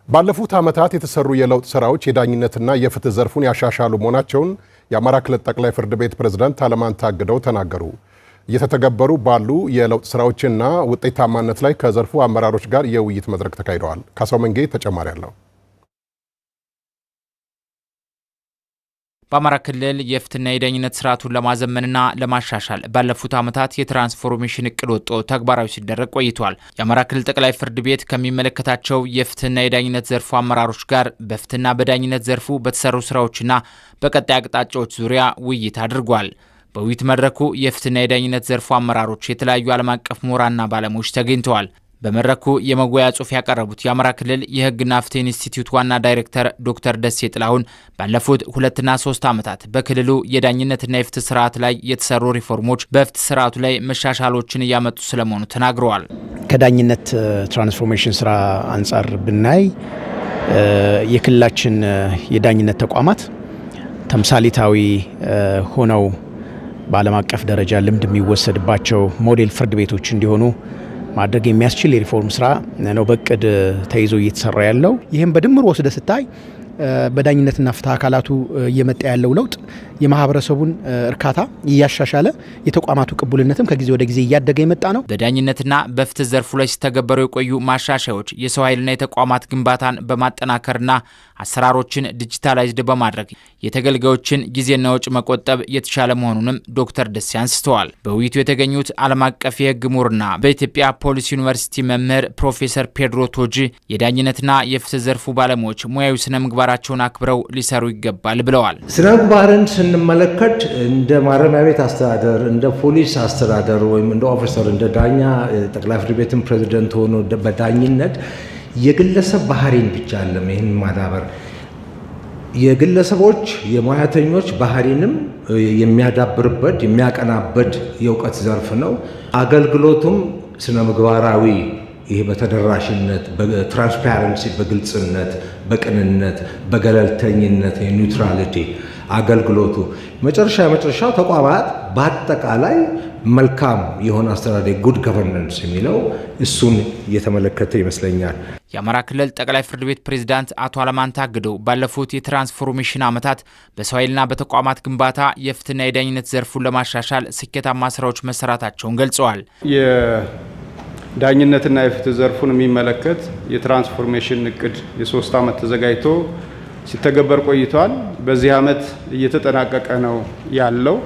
ባለፉት ዓመታት የተሰሩ የለውጥ ስራዎች የዳኝነትና የፍትህ ዘርፉን ያሻሻሉ መሆናቸውን የአማራ ክልል ጠቅላይ ፍርድ ቤት ፕሬዝዳንት አለማንታ አግደው ተናገሩ። እየተተገበሩ ባሉ የለውጥ ስራዎችና ውጤታማነት ላይ ከዘርፉ አመራሮች ጋር የውይይት መድረክ ተካሂደዋል። ካሳው መንጌ ተጨማሪ አለው። በአማራ ክልል የፍትህና የዳኝነት ስርዓቱን ለማዘመንና ለማሻሻል ባለፉት ዓመታት የትራንስፎርሜሽን እቅድ ወጥቶ ተግባራዊ ሲደረግ ቆይቷል። የአማራ ክልል ጠቅላይ ፍርድ ቤት ከሚመለከታቸው የፍትህና የዳኝነት ዘርፉ አመራሮች ጋር በፍትህና በዳኝነት ዘርፉ በተሰሩ ስራዎችና በቀጣይ አቅጣጫዎች ዙሪያ ውይይት አድርጓል። በውይይት መድረኩ የፍትህና የዳኝነት ዘርፉ አመራሮች፣ የተለያዩ ዓለም አቀፍ ምሁራንና ባለሙያዎች ተገኝተዋል። በመድረኩ የመወያያ ጽሑፍ ያቀረቡት የአማራ ክልል የህግና ፍትህ ኢንስቲትዩት ዋና ዳይሬክተር ዶክተር ደሴ ጥላሁን ባለፉት 2 እና 3 ዓመታት በክልሉ የዳኝነትና የፍትህ ስርዓት ላይ የተሰሩ ሪፎርሞች በፍትህ ስርዓቱ ላይ መሻሻሎችን እያመጡ ስለመሆኑ ተናግረዋል። ከዳኝነት ትራንስፎርሜሽን ስራ አንጻር ብናይ የክልላችን የዳኝነት ተቋማት ተምሳሌታዊ ሆነው በዓለም አቀፍ ደረጃ ልምድ የሚወሰድባቸው ሞዴል ፍርድ ቤቶች እንዲሆኑ ማድረግ የሚያስችል የሪፎርም ስራ ነው በእቅድ ተይዞ እየተሰራ ያለው። ይህም በድምር ወስደ ስታይ በዳኝነትና ፍትህ አካላቱ እየመጣ ያለው ለውጥ የማህበረሰቡን እርካታ እያሻሻለ የተቋማቱ ቅቡልነትም ከጊዜ ወደ ጊዜ እያደገ የመጣ ነው። በዳኝነትና በፍትህ ዘርፉ ላይ ሲተገበሩ የቆዩ ማሻሻያዎች የሰው ኃይልና የተቋማት ግንባታን በማጠናከርና አሰራሮችን ዲጂታላይዝድ በማድረግ የተገልጋዮችን ጊዜና ወጪ መቆጠብ የተሻለ መሆኑንም ዶክተር ደሴ አንስተዋል። በውይይቱ የተገኙት ዓለም አቀፍ የህግ ምሁርና በኢትዮጵያ ፖሊስ ዩኒቨርሲቲ መምህር ፕሮፌሰር ፔድሮ ቶጂ የዳኝነትና የፍትህ ዘርፉ ባለሙያዎች ሙያዊ ስነ ምግባራቸውን አክብረው ሊሰሩ ይገባል ብለዋል። ስነ ምግባርን ስንመለከት እንደ ማረሚያ ቤት አስተዳደር፣ እንደ ፖሊስ አስተዳደር ወይም እንደ ኦፊሰር፣ እንደ ዳኛ ጠቅላይ ፍርድ ቤትም ፕሬዝዳንት ሆኖ በዳኝነት የግለሰብ ባህሪን ብቻ አለም ይህን ማዳበር የግለሰቦች የሙያተኞች ባህሪንም የሚያዳብርበት የሚያቀናበት የእውቀት ዘርፍ ነው። አገልግሎቱም ስነ ምግባራዊ ይሄ በተደራሽነት፣ በትራንስፓረንሲ፣ በግልጽነት፣ በቅንነት፣ በገለልተኝነት፣ ኒውትራሊቲ አገልግሎቱ መጨረሻው ተቋማት በአጠቃላይ መልካም የሆነ አስተዳደር ጉድ ገቨርናንስ የሚለው እሱን እየተመለከተ ይመስለኛል። የአማራ ክልል ጠቅላይ ፍርድ ቤት ፕሬዝዳንት አቶ አለማንታ አግደው ባለፉት የትራንስፎርሜሽን ዓመታት በሰው ኃይልና በተቋማት ግንባታ የፍትህና የዳኝነት ዘርፉን ለማሻሻል ስኬታማ ስራዎች መሰራታቸውን ገልጸዋል። የዳኝነትና የፍትህ ዘርፉን የሚመለከት የትራንስፎርሜሽን እቅድ የ3 ዓመት ተዘጋጅቶ ሲተገበር ቆይቷል። በዚህ ዓመት እየተጠናቀቀ ነው ያለው።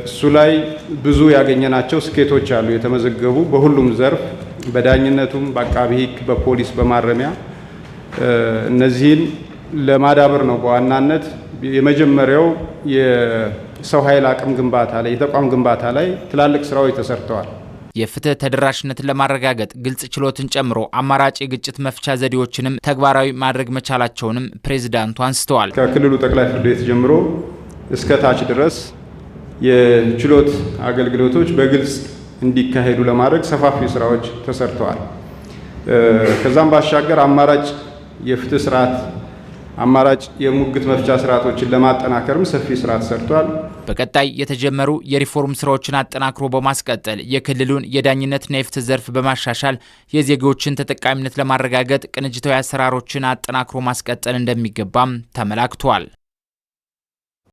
እሱ ላይ ብዙ ያገኘናቸው ስኬቶች አሉ የተመዘገቡ በሁሉም ዘርፍ በዳኝነቱም፣ በአቃቢ ህግ፣ በፖሊስ፣ በማረሚያ እነዚህን ለማዳበር ነው በዋናነት። የመጀመሪያው የሰው ኃይል አቅም ግንባታ ላይ የተቋም ግንባታ ላይ ትላልቅ ስራዎች ተሰርተዋል። የፍትህ ተደራሽነትን ለማረጋገጥ ግልጽ ችሎትን ጨምሮ አማራጭ የግጭት መፍቻ ዘዴዎችንም ተግባራዊ ማድረግ መቻላቸውንም ፕሬዝዳንቱ አንስተዋል። ከክልሉ ጠቅላይ ፍርድ ቤት ጀምሮ እስከ ታች ድረስ የችሎት አገልግሎቶች በግልጽ እንዲካሄዱ ለማድረግ ሰፋፊ ስራዎች ተሰርተዋል። ከዛም ባሻገር አማራጭ የፍትህ ስርዓት አማራጭ የሙግት መፍቻ ስርዓቶችን ለማጠናከርም ሰፊ ስራ ተሰርቷል። በቀጣይ የተጀመሩ የሪፎርም ስራዎችን አጠናክሮ በማስቀጠል የክልሉን የዳኝነትና የፍትህ ዘርፍ በማሻሻል የዜጎችን ተጠቃሚነት ለማረጋገጥ ቅንጅታዊ አሰራሮችን አጠናክሮ ማስቀጠል እንደሚገባም ተመላክቷል።